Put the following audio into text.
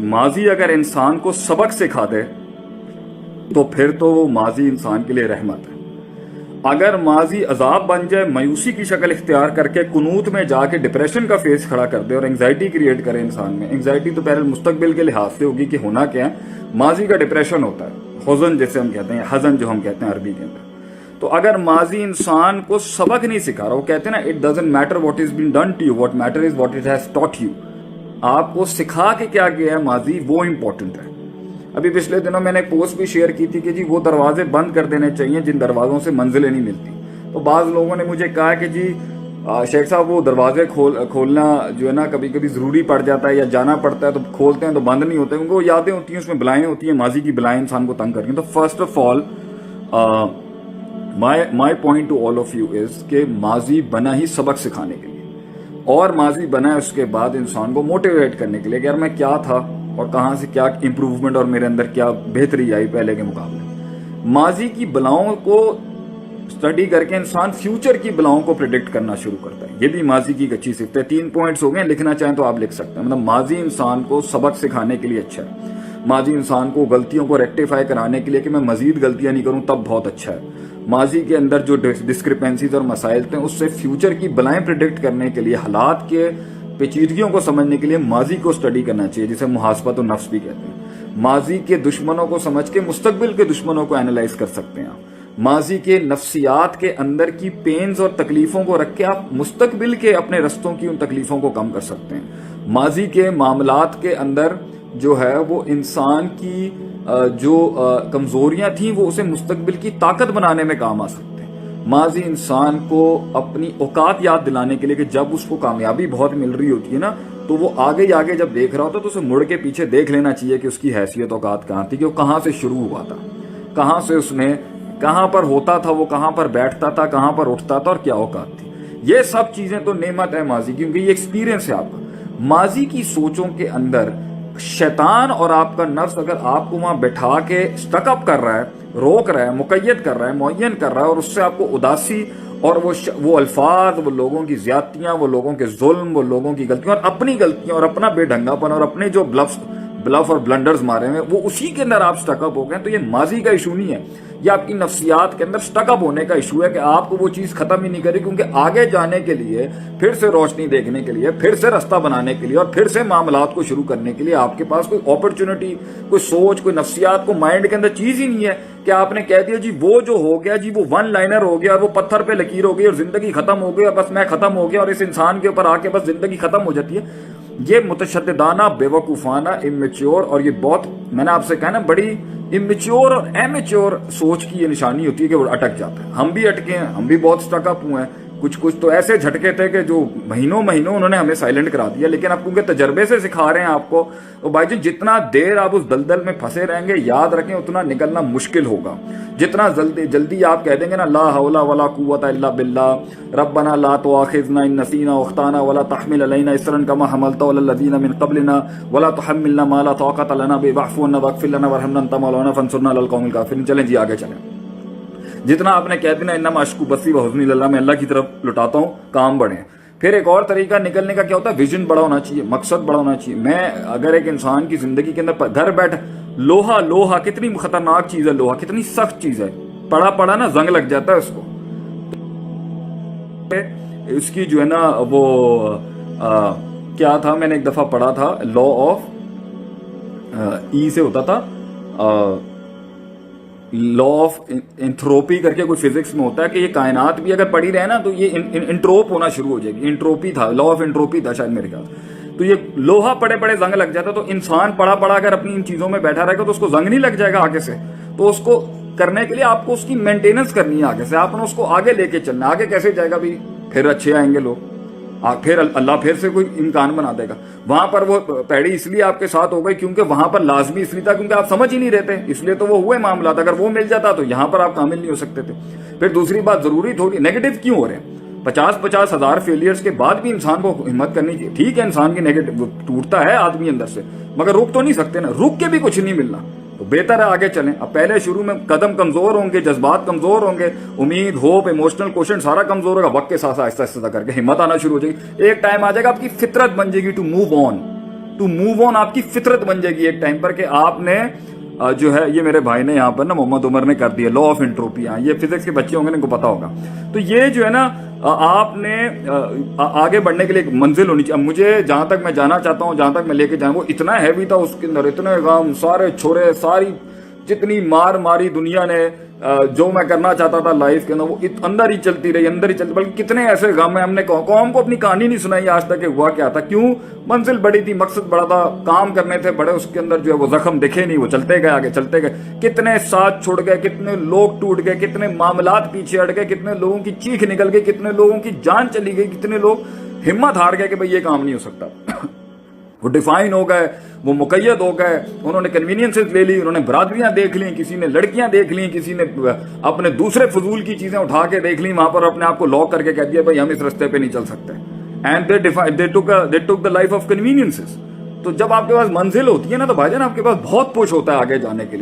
माजी अगर इंसान को सबक सिखा दे तो फिर तो वो माजी इंसान के लिए रहमत है। अगर माजी अजाब बन जाए, मायूसी की शक्ल इख्तियार करके कुनूत में जाके डिप्रेशन का फेस खड़ा कर दे और एंग्जाइटी क्रिएट करे इंसान में। एंग्जाइटी तो पहले मुस्तकबिल के लिहाज से होगी कि होना क्या है। माजी का डिप्रेशन होता है, हुज़न जैसे हम कहते हैं, हज़न जो हम कहते हैं अरबी के अंदर। तो अगर माजी इंसान को सबक नहीं सिखा रहा, वो कहते हैं ना, it doesn't matter what is been done to you, what matter is what it has taught you. आपको सिखा के क्या किया है माजी, वो इंपॉर्टेंट है। अभी पिछले दिनों मैंने एक पोस्ट भी शेयर की थी कि जी वो दरवाजे बंद कर देने चाहिए जिन दरवाजों से मंजिलें नहीं मिलती। तो बाज़ लोगों ने मुझे कहा कि जी शेख साहब वो दरवाजे खोलना जो है ना कभी कभी ज़रूरी पड़ जाता है या जाना पड़ता है तो खोलते हैं तो बंद नहीं होते, उनको यादें होती हैं, उसमें बलाएं होती हैं, माजी की बलाएं इंसान को तंग करती हैं। तो first of all my point two all of you is कि माजी बना ही सबक सिखाने के लिए, और माजी बना है उसके बाद इंसान को मोटिवेट करने के लिए कि यार मैं क्या था और कहाँ से क्या इंप्रूवमेंट और मेरे अंदर क्या बेहतरी आई पहले के मुकाबले। माजी की बलाओं को स्टडी करके इंसान फ्यूचर की बलाओं को प्रिडिक्ट करना शुरू करता है। ये भी माजी की एक अच्छी सिफ्त है। 3 पॉइंट्स हो गए, लिखना चाहें तो आप लिख सकते हैं। मतलब माजी इंसान को सबक सिखाने के लिए अच्छा है, माजी इंसान को गलतियों को रेक्टिफाई कराने के लिए कि मैं मजीद गलतियां नहीं करूं तब बहुत अच्छा है। माजी के अंदर जो डिस्क्रिपेंसीज और मसाइल थे उससे फ्यूचर की बलाएं प्रिडिक्ट करने के लिए, हालात के पेचीदगियों को समझने के लिए माजी को स्टडी करना चाहिए, जिसे मुहासबत और नफ्स भी कहते हैं। माजी के दुश्मनों को समझ के मुस्तकबिल के दुश्मनों को एनालाइज कर सकते हैं। माजी के नफ्सियात के अंदर की पेन्स और तकलीफों को रख के आप मुस्तकबिल के अपने रस्तों की उन तकलीफों को कम कर सकते हैं। माजी के मामलात के अंदर जो है वो इंसान की जो कमजोरियां थी वो उसे मुस्तकबिल की ताकत बनाने में काम आ सकते हैं। माजी इंसान को अपनी औकात याद दिलाने के लिए कि जब उसको कामयाबी बहुत मिल रही होती है ना तो वो आगे आगे जब देख रहा होता है तो उसे मुड़ के पीछे देख लेना चाहिए कि उसकी हैसियत औकात कहाँ थी, कि वो कहाँ से शुरू हुआ था, कहाँ से उसने कहाँ पर होता था, वो कहाँ पर बैठता था, कहाँ पर उठता था और क्या औकात थी। ये सब चीजें तो नेमत है माजी की, क्योंकि ये एक्सपीरियंस है आपका। माजी की सोचों के अंदर शैतान और आपका नफ्स अगर आपको वहां बैठा के स्टकअप कर रहा है, रोक रहा है, मुकय्यद कर रहा है, मुअय्यन कर रहा है, और उससे आपको उदासी और वो अल्फाज, वो लोगों की ज्यादतियां, वो लोगों के जुल्म, वो लोगों की गलतियां और अपनी गलतियां और अपना बेढंगापन और अपने जो ब्लफ और ब्लंडर्स मारे हुए वो उसी के अंदर आप स्टकअप हो गए, तो ये माजी का इशू नहीं है, ये आपकी नफ्सियात के अंदर स्टकअप होने का इशू है कि आपको वो चीज खत्म ही नहीं करी, क्योंकि आगे जाने के लिए, फिर से रोशनी देखने के लिए, फिर से रास्ता बनाने के लिए और फिर से मामलात को शुरू करने के लिए आपके पास कोई अपॉर्चुनिटी, कोई सोच, कोई नफ्सियात, को माइंड के अंदर चीज ही नहीं है कि आपने कह दिया जी वो जो हो गया जी वो वन लाइनर हो गया और वो पत्थर पे लकीर हो गई और जिंदगी खत्म हो गई और बस मैं खत्म हो गया और इस इंसान के ऊपर आके बस जिंदगी खत्म हो जाती है। ये मुतशद्दिदाना, बेवकूफाना, इमेच्योर, और ये बहुत, मैंने आपसे कहा ना, बड़ी इमेच्योर और एमेच्योर सोच की ये निशानी होती है कि वो अटक जाता है। हम भी अटके हैं, हम भी बहुत स्टकअप हुए हैं। कुछ तो ऐसे झटके थे कि जो महीनों उन्होंने हमें साइलेंट करा दिया, लेकिन अब क्योंकि तजर्बे से सिखा रहे हैं आपको, तो भाई जी जितना देर आप उस दलदल में फंसे रहेंगे, याद रखें उतना निकलना मुश्किल होगा। जितना जल्दी आप कह देंगे ना, ला हौला वला कुव्वता इल्ला बिल्लाह, रब्बना ला तुआखिज़ना इन नसीना व अख्ताना वला तहमिल अलैना इसरन कमा हमलता अला लज़ीना मिन क़ब्लिना वला तुहम्मिलना मा ला ताक़त लना बिही वाफ़ु अन्ना वग़फ़िर लना वरहमना अंता मौलाना फंसुरना अलल क़ौमिल काफ़िरीन। चलें जी आगे चलें। जितना आपने कह दिया इन्नमा अश्कु बसी व हुज़्नी इलल्लाह, मैं अल्लाह की तरफ लुटाता हूँ, काम बढ़े। फिर एक और तरीका निकलने का क्या होता है, विजन बड़ा होना चाहिए, मकसद बड़ा होना चाहिए। मैं अगर एक इंसान की जिंदगी के अंदर घर बैठ, लोहा कितनी खतरनाक चीज है, लोहा कितनी सख्त चीज है, पड़ा ना जंग लग जाता है उसको। इसकी जो है ना वो क्या था, मैंने एक दफा पढ़ा था, लॉ ऑफ ई से होता था, लॉ ऑफ एंथ्रोपी करके कोई फिजिक्स में होता है कि ये कायनात भी अगर पड़ी रहे ना तो ये इंट्रोप होना शुरू हो जाएगी। इंट्रोपी था, लॉ ऑफ एंट्रोपी था शायद मेरे ख्याल। तो ये लोहा पड़े जंग लग जाता, तो इंसान पड़ा अगर अपनी इन चीजों में बैठा रहेगा तो उसको जंग नहीं लग जाएगा आगे से। तो उसको करने के लिए आपको उसकी मेंटेनेंस करनी है आगे से, आपने उसको आगे लेके चलना। आगे कैसे जाएगा भी, फिर अच्छे आएंगे लोग, फिर अल्लाह फिर से कोई इम्कान बना देगा। वहां पर वो पैड़ी इसलिए आपके साथ हो गई क्योंकि वहां पर लाजमी इसलिए था क्योंकि आप समझ ही नहीं रहते, इसलिए तो वो हुए मामला। अगर वो मिल जाता तो यहां पर आप कामिल नहीं हो सकते थे। फिर दूसरी बात, जरूरी थोड़ी नेगेटिव क्यों हो रहे हैं, 50 हजार फेलियर्स के बाद भी इंसान को हिम्मत करनी चाहिए। ठीक है, इंसान की नेगेटिव टूटता है आदमी अंदर से, मगर रुक तो नहीं सकते ना, रुक के भी कुछ नहीं मिलना, तो बेहतर है आगे चलें। अब पहले शुरू में कदम कमजोर होंगे, जज्बात कमजोर होंगे, उम्मीद, होप, इमोशनल क्वेश्चन सारा कमजोर होगा। वक्त के साथ आहिस्ता आहिस्ता करके हिम्मत आना शुरू हो जाएगी। एक टाइम आ जाएगा आपकी फितरत बन जाएगी to move on, to move on آپ کی فطرت بن جائے گی ایک ٹائم پر کہ آپ نے جو ہے یہ میرے بھائی نے یہاں پر نا محمد عمر نے کر دیا لا آف انٹروپی. یہ فزکس کے بچے ہوں گے ان کو پتا ہوگا. تو یہ جو ہے نا آپ نے آگے بڑھنے کے لیے ایک منزل ہونی چاہیے. مجھے جہاں تک میں جانا چاہتا ہوں, جہاں تک میں لے کے جاؤں, وہ اتنا ہیوی تھا اس کے اندر, اتنے غم, سارے چھوڑے, ساری جتنی مار ماری دنیا نے جو میں کرنا چاہتا تھا لائف کے اندر وہ اندر ہی چلتی رہی, اندر ہی چلتی. بلکہ کتنے ایسے غم ہیں, ہم نے قوم کو اپنی کہانی نہیں سنائی آج تک کہ ہوا کیا تھا, کیوں. منزل بڑی تھی, مقصد بڑا تھا, کام کرنے تھے بڑے, اس کے اندر جو ہے وہ زخم دکھے نہیں, وہ چلتے گئے آگے, چلتے گئے. کتنے ساتھ چھوڑ گئے, کتنے لوگ ٹوٹ گئے, کتنے معاملات پیچھے ہٹ گئے, کتنے لوگوں کی چیخ نکل گئی, کتنے لوگوں کی جان چلی گئی, کتنے لوگ ہمت ہار گئے کہ بھئی یہ کام نہیں ہو سکتا. وہ ڈیفائن ہو گئے, وہ مقید ہو گئے, انہوں نے کنوینئنسز لے لی, انہوں نے برادریاں دیکھ لیں, کسی نے لڑکیاں دیکھ لیں, کسی نے اپنے دوسرے فضول کی چیزیں اٹھا کے دیکھ لیں, وہاں پر اپنے آپ کو لاک کر کے کہہ دیا بھائی ہم اس رستے پہ نہیں چل سکتے. And they took the life of conveniences. تو جب آپ کے پاس منزل ہوتی ہے نا تو بھائی جان آپ کے پاس بہت پش ہوتا ہے آگے جانے کے لیے.